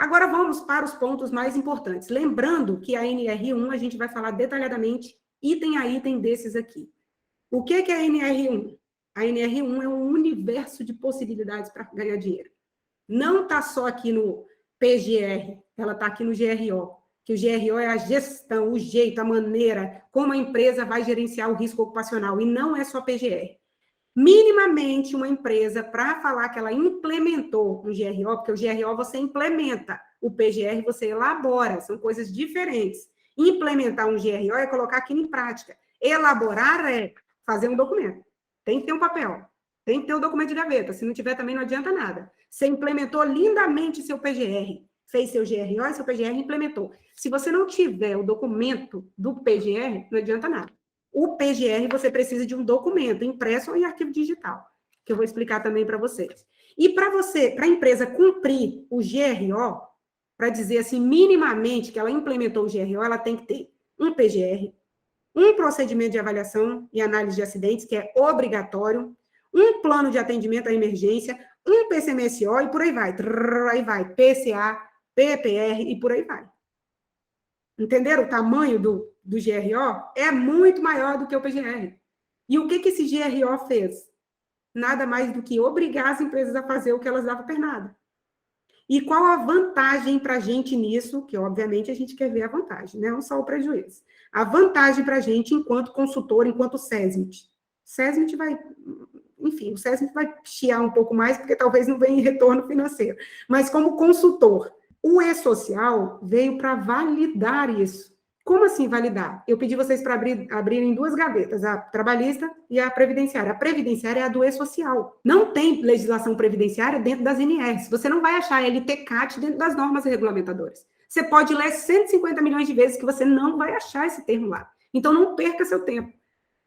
Agora vamos para os pontos mais importantes. Lembrando que a NR1 a gente vai falar detalhadamente, item a item desses aqui. O que é a NR1? A NR1 é um universo de possibilidades para ganhar dinheiro. Não está só aqui no PGR, ela está aqui no GRO, que o GRO é a gestão, o jeito, a maneira como a empresa vai gerenciar o risco ocupacional, e não é só PGR. Minimamente, uma empresa, para falar que ela implementou um GRO, porque o GRO você implementa, o PGR você elabora, são coisas diferentes. Implementar um GRO é colocar aquilo em prática. Elaborar é fazer um documento. Tem que ter um papel, tem que ter um documento de gaveta, se não tiver também não adianta nada. Você implementou lindamente seu PGR, fez seu GRO e seu PGR implementou. Se você não tiver o documento do PGR, não adianta nada. O PGR, você precisa de um documento impresso ou em arquivo digital, que eu vou explicar também para vocês. E para a empresa cumprir o GRO, para dizer assim, minimamente que ela implementou o GRO, ela tem que ter um PGR, um procedimento de avaliação e análise de acidentes, que é obrigatório, um plano de atendimento à emergência, um PCMSO e por aí vai. Aí vai, PCA, PPR e por aí vai. Entenderam? O tamanho do GRO é muito maior do que o PGR. E o que esse GRO fez? Nada mais do que obrigar as empresas a fazer o que elas davam pernada. E qual a vantagem para a gente nisso? Que, obviamente, a gente quer ver a vantagem, né? Não só o prejuízo. A vantagem para a gente, enquanto consultor, enquanto SESMIT. SESMIT vai... Enfim, o SESMIT vai chiar um pouco mais, porque talvez não venha em retorno financeiro. Mas como consultor, o E-Social veio para validar isso. Como assim validar? Eu pedi vocês para abrirem duas gavetas, a trabalhista e a previdenciária. A previdenciária é a do E-Social. Não tem legislação previdenciária dentro das NRs. Você não vai achar LTCAT dentro das normas regulamentadoras. Você pode ler 150 milhões de vezes que você não vai achar esse termo lá. Então, não perca seu tempo.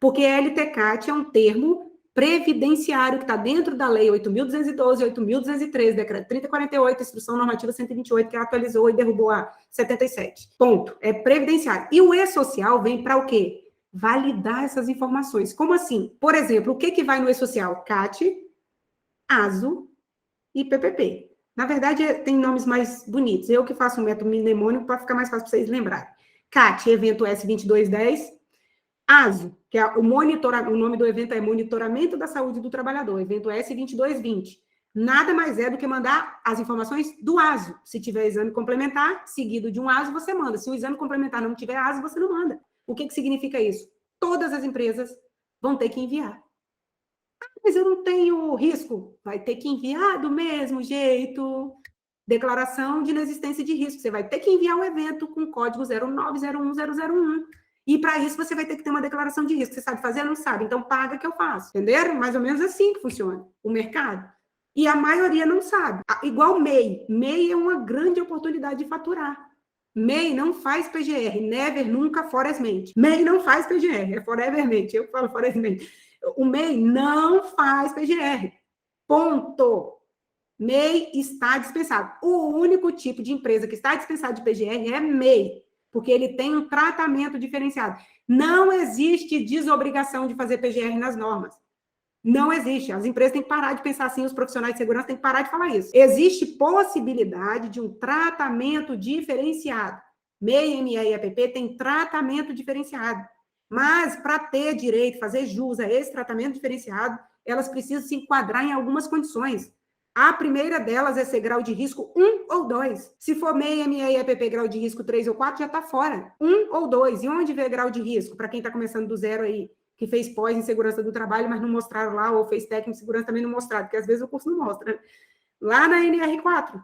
Porque LTCAT é um termo previdenciário que está dentro da Lei 8.212, 8.213, Decreto 3048, Instrução Normativa 128, que atualizou e derrubou a 77. Ponto. É previdenciário. E o E-Social vem para o quê? Validar essas informações. Como assim? Por exemplo, o que vai no E-Social? CAT, ASO e PPP. Na verdade, tem nomes mais bonitos. Eu que faço um método mnemônico para ficar mais fácil para vocês lembrarem. CAT, evento S2210, ASO, que é o nome do evento é Monitoramento da Saúde do Trabalhador, evento S2220. Nada mais é do que mandar as informações do ASO. Se tiver exame complementar, seguido de um ASO, você manda. Se o exame complementar não tiver ASO, você não manda. O que significa isso? Todas as empresas vão ter que enviar. Mas eu não tenho risco. Vai ter que enviar do mesmo jeito. Declaração de inexistência de risco. Você vai ter que enviar o evento com código 0901001. E para isso você vai ter que ter uma declaração de risco. Você sabe fazer? Não sabe. Então paga que eu faço. Entenderam? Mais ou menos assim que funciona o mercado. E a maioria não sabe. Igual MEI. MEI é uma grande oportunidade de faturar. MEI não faz PGR. Never, nunca, foresmente. MEI não faz PGR. É forevermente. Eu falo foresmente. O MEI não faz PGR. Ponto. MEI está dispensado. O único tipo de empresa que está dispensado de PGR é MEI, porque ele tem um tratamento diferenciado. Não existe desobrigação de fazer PGR nas normas. Não existe. As empresas têm que parar de pensar assim, os profissionais de segurança têm que parar de falar isso. Existe possibilidade de um tratamento diferenciado. MEI, ME e EPP têm tratamento diferenciado. Mas, para ter direito, fazer jus a esse tratamento diferenciado, elas precisam se enquadrar em algumas condições. A primeira delas é ser grau de risco 1 ou 2. Se for MEI, ME e EPP grau de risco 3 ou 4, já está fora. 1 ou 2. E onde vê grau de risco? Para quem está começando do zero aí, que fez pós em segurança do trabalho, mas não mostraram lá, ou fez técnico em segurança também não mostraram, porque às vezes o curso não mostra. Né? Lá na NR4,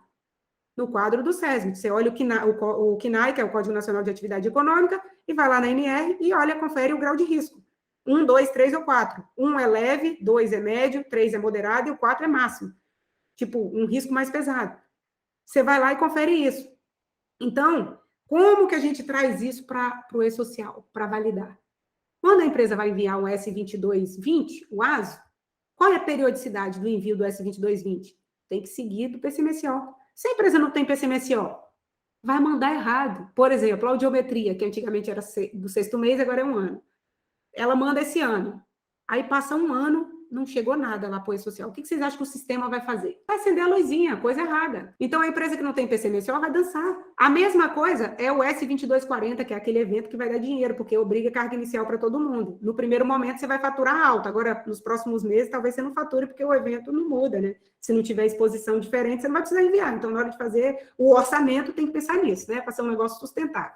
no quadro do SESMIT, você olha o CNAE, que é o Código Nacional de Atividade Econômica, e vai lá na NR e olha, confere o grau de risco. 1, 2, 3 ou 4. 1 é leve, 2 é médio, 3 é moderado e o 4 é máximo. Tipo, um risco mais pesado. Você vai lá e confere isso. Então, como que a gente traz isso para o E-Social, para validar? Quando a empresa vai enviar um S2220, o ASO, qual é a periodicidade do envio do S2220? Tem que seguir do PCMSO. Se a empresa não tem PCMSO, vai mandar errado. Por exemplo, a audiometria, que antigamente era do sexto mês, agora é 1 ano. Ela manda esse ano. Aí passa 1 ano, não chegou nada lá apoio social. O que vocês acham que o sistema vai fazer? Vai acender a luzinha, coisa errada. Então, a empresa que não tem PCMSO vai dançar. A mesma coisa é o S2240, que é aquele evento que vai dar dinheiro, porque obriga carga inicial para todo mundo. No primeiro momento, você vai faturar alto. Agora, nos próximos meses, talvez você não fature, porque o evento não muda, né? Se não tiver exposição diferente, você não vai precisar enviar. Então, na hora de fazer o orçamento, tem que pensar nisso, né? Para ser um negócio sustentável.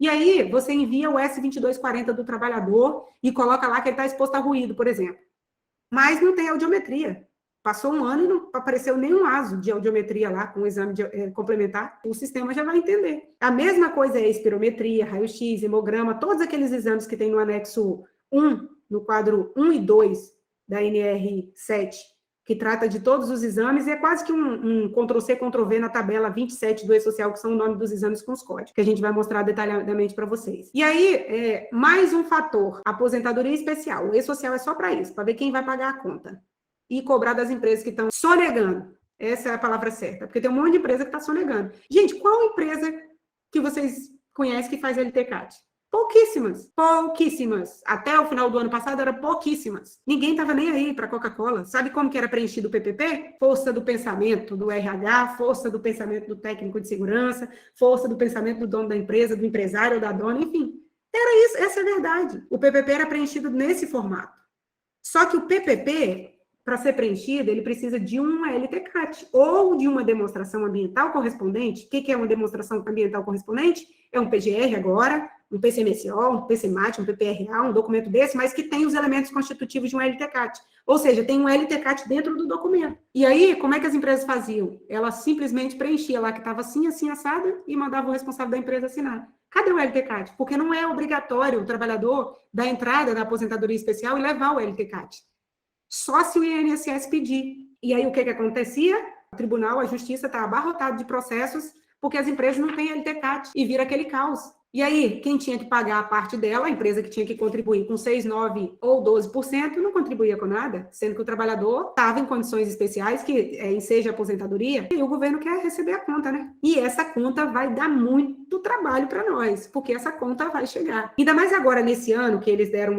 E aí, você envia o S2240 do trabalhador e coloca lá que ele está exposto a ruído, por exemplo. Mas não tem audiometria. Passou um ano e não apareceu nenhum ASO de audiometria lá com o exame complementar. O sistema já vai entender. A mesma coisa é espirometria, raio-x, hemograma, todos aqueles exames que tem no anexo 1, no quadro 1 e 2 da NR7, que trata de todos os exames, e é quase que um Ctrl-C, Ctrl-V na tabela 27 do E-Social, que são o nome dos exames com os códigos, que a gente vai mostrar detalhadamente para vocês. E aí, mais um fator, aposentadoria especial. O E-Social é só para isso, para ver quem vai pagar a conta. E cobrar das empresas que estão sonegando. Essa é a palavra certa, porque tem um monte de empresa que está sonegando. Gente, qual empresa que vocês conhecem que faz LTCAT? Pouquíssimas, pouquíssimas. Até o final do ano passado, eram pouquíssimas. Ninguém estava nem aí para a Coca-Cola. Sabe como que era preenchido o PPP? Força do pensamento do RH, força do pensamento do técnico de segurança, força do pensamento do dono da empresa, do empresário ou da dona, enfim. Era isso, essa é a verdade. O PPP era preenchido nesse formato. Só que o PPP, para ser preenchido, ele precisa de um LTCAT ou de uma demonstração ambiental correspondente. O que é uma demonstração ambiental correspondente? É um PGR agora, um PCMSO, um PCMAT, um PPRA, um documento desse, mas que tem os elementos constitutivos de um LTCAT. Ou seja, tem um LTCAT dentro do documento. E aí, como é que as empresas faziam? Elas simplesmente preenchiam lá que estava assim, assim, assada, e mandavam o responsável da empresa assinar. Cadê o LTCAT? Porque não é obrigatório o trabalhador dar entrada na aposentadoria especial e levar o LTCAT. Só se o INSS pedir. E aí, o que acontecia? O tribunal, a justiça está abarrotado de processos porque as empresas não têm LTCAT e vira aquele caos. E aí, quem tinha que pagar a parte dela, a empresa que tinha que contribuir com 6, 9 ou 12%, não contribuía com nada, sendo que o trabalhador estava em condições especiais, que enseja aposentadoria, e o governo quer receber a conta, né? E essa conta vai dar muito trabalho para nós, porque essa conta vai chegar. Ainda mais agora, nesse ano, que eles deram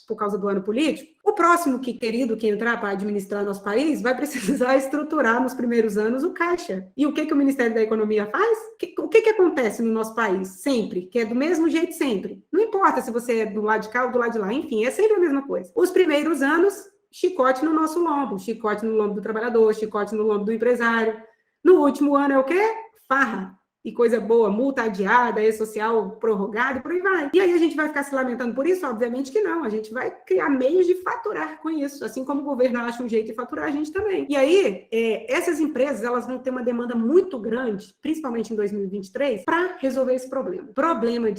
por causa do ano político, o próximo querido que entrar para administrar nosso país vai precisar estruturar nos primeiros anos o caixa. E o que o Ministério da Economia faz? O que acontece no nosso país? Sempre. Que é do mesmo jeito sempre. Não importa se você é do lado de cá ou do lado de lá. Enfim, é sempre a mesma coisa. Os primeiros anos, chicote no nosso lombo. Chicote no lombo do trabalhador, chicote no lombo do empresário. No último ano é o quê? Farra. E coisa boa, multa adiada, E-Social prorrogado, e por aí vai. E aí a gente vai ficar se lamentando por isso? Obviamente que não. A gente vai criar meios de faturar com isso. Assim como o governo acha um jeito de faturar, a gente também. E aí, essas empresas, elas vão ter uma demanda muito grande, principalmente em 2023, para resolver esse problema. Problema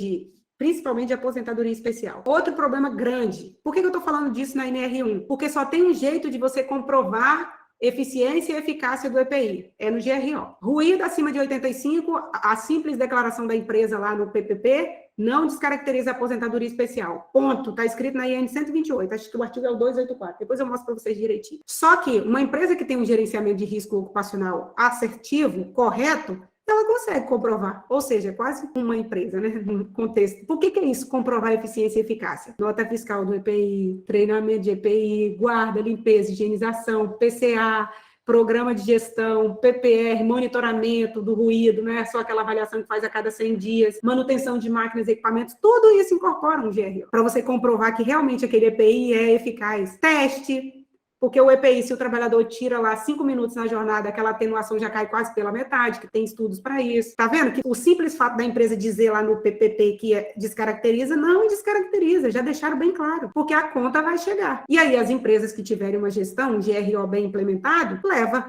principalmente de aposentadoria especial. Outro problema grande. Por que eu estou falando disso na NR1? Porque só tem um jeito de você comprovar eficiência e eficácia do EPI, é no GRO. Ruído acima de 85, a simples declaração da empresa lá no PPP não descaracteriza a aposentadoria especial. Ponto. Está escrito na IN 128, acho que o artigo é o 284. Depois eu mostro para vocês direitinho. Só que uma empresa que tem um gerenciamento de risco ocupacional assertivo, correto, ela consegue comprovar, ou seja, quase uma empresa, né, no contexto. Por que é isso, comprovar eficiência e eficácia? Nota fiscal do EPI, treinamento de EPI, guarda, limpeza, higienização, PCA, programa de gestão, PPR, monitoramento do ruído, não é só aquela avaliação que faz a cada 100 dias, manutenção de máquinas e equipamentos, tudo isso incorpora um GRO, para você comprovar que realmente aquele EPI é eficaz. Teste, porque o EPI, se o trabalhador tira lá 5 minutos na jornada, aquela atenuação já cai quase pela metade, que tem estudos para isso. Tá vendo que o simples fato da empresa dizer lá no PPP que descaracteriza, não descaracteriza, já deixaram bem claro, porque a conta vai chegar. E aí as empresas que tiverem uma gestão, um GRO bem implementado,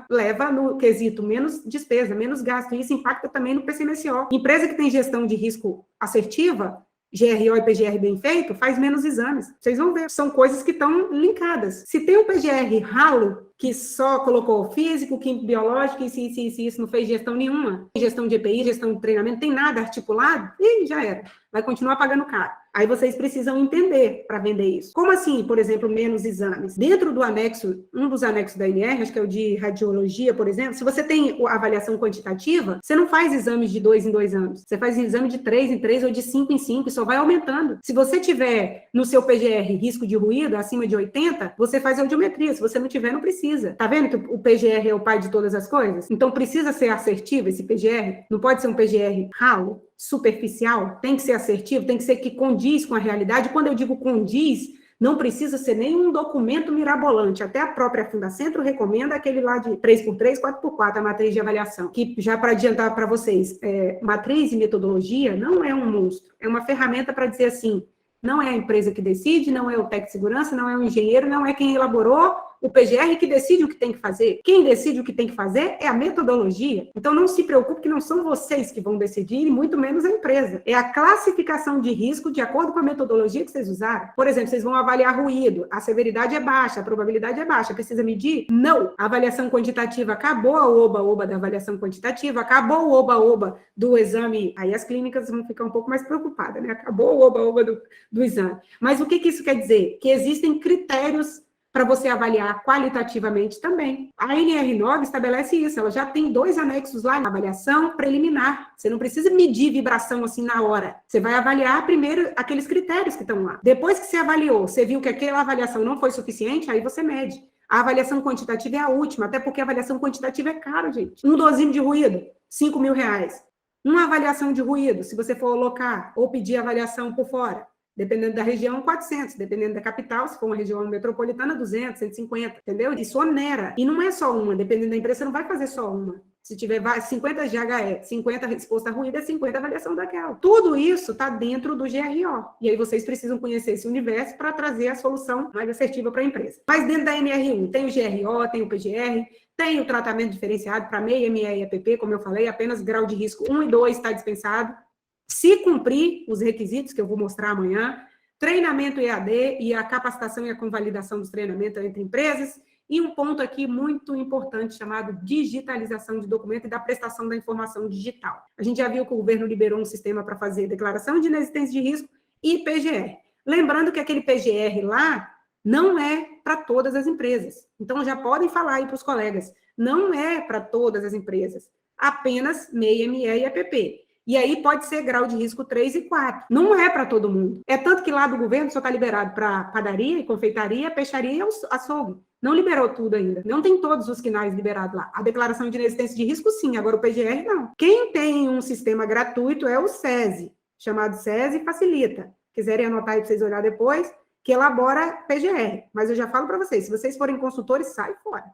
leva no quesito menos despesa, menos gasto, e isso impacta também no PCMSO. Empresa que tem gestão de risco assertiva, GRO e PGR bem feito, faz menos exames. Vocês vão ver, são coisas que estão linkadas. Se tem um PGR ralo, que só colocou físico, químico, biológico, e isso não fez gestão nenhuma. Gestão de EPI, gestão de treinamento, tem nada articulado, e já era. Vai continuar pagando caro. Aí vocês precisam entender para vender isso. Como assim, por exemplo, menos exames? Dentro do anexo, um dos anexos da ANR, acho que é o de radiologia, por exemplo, se você tem a avaliação quantitativa, você não faz exames de 2 em 2 anos. Você faz exame de 3 em 3 ou de 5 em 5, e só vai aumentando. Se você tiver no seu PGR risco de ruído acima de 80, você faz audiometria. Se você não tiver, não precisa. Tá vendo que o PGR é o pai de todas as coisas? Então precisa ser assertivo esse PGR? Não pode ser um PGR ralo, superficial, tem que ser assertivo, tem que ser que condiz com a realidade. Quando eu digo condiz, não precisa ser nenhum documento mirabolante. Até a própria Fundacentro recomenda aquele lá de 3x3, 4x4, a matriz de avaliação. Que, já para adiantar para vocês, matriz e metodologia não é um monstro, é uma ferramenta para dizer assim, não é a empresa que decide, não é o técnico de segurança, não é o engenheiro, não é quem elaborou o PGR que decide o que tem que fazer. Quem decide o que tem que fazer é a metodologia. Então, não se preocupe que não são vocês que vão decidir, e muito menos a empresa. É a classificação de risco de acordo com a metodologia que vocês usaram. Por exemplo, vocês vão avaliar ruído. A severidade é baixa, a probabilidade é baixa. Precisa medir? Não. A avaliação quantitativa acabou, a oba-oba da avaliação quantitativa, acabou o oba-oba do exame. Aí as clínicas vão ficar um pouco mais preocupadas, né? Acabou o oba-oba do exame. Mas o que isso quer dizer? Que existem critérios para você avaliar qualitativamente também. A NR9 estabelece isso, ela já tem 2 anexos lá, avaliação preliminar. Você não precisa medir vibração assim na hora. Você vai avaliar primeiro aqueles critérios que estão lá. Depois que você avaliou, você viu que aquela avaliação não foi suficiente, aí você mede. A avaliação quantitativa é a última, até porque a avaliação quantitativa é caro, gente. Um dosímetro de ruído, R$5.000. Uma avaliação de ruído, se você for alocar ou pedir avaliação por fora, dependendo da região, 400. Dependendo da capital, se for uma região metropolitana, 200, 150, entendeu? Isso onera. E não é só uma. Dependendo da empresa, você não vai fazer só uma. Se tiver 50 GHE, 50 exposto a ruído, é 50 avaliação daquela. Tudo isso está dentro do GRO. E aí vocês precisam conhecer esse universo para trazer a solução mais assertiva para a empresa. Mas dentro da NR1, tem o GRO, tem o PGR, tem o tratamento diferenciado para MEI, ME e EPP, como eu falei, apenas grau de risco 1 e 2 está dispensado. Se cumprir os requisitos que eu vou mostrar amanhã, treinamento EAD e a capacitação e a convalidação dos treinamentos entre empresas, e um ponto aqui muito importante chamado digitalização de documento e da prestação da informação digital. A gente já viu que o governo liberou um sistema para fazer declaração de inexistência de risco e PGR. Lembrando que aquele PGR lá não é para todas as empresas. Então, já podem falar aí para os colegas, não é para todas as empresas, apenas MEI, ME e EPP. E aí pode ser grau de risco 3 e 4. Não é para todo mundo. É tanto que lá do governo só está liberado para padaria e confeitaria, peixaria e açougue. Não liberou tudo ainda. Não tem todos os quinais liberados lá. A declaração de inexistência de risco, sim. Agora o PGR, não. Quem tem um sistema gratuito é o SESI, chamado SESI Facilita. Quiserem anotar aí para vocês olharem depois, que elabora PGR. Mas eu já falo para vocês, se vocês forem consultores, sai fora.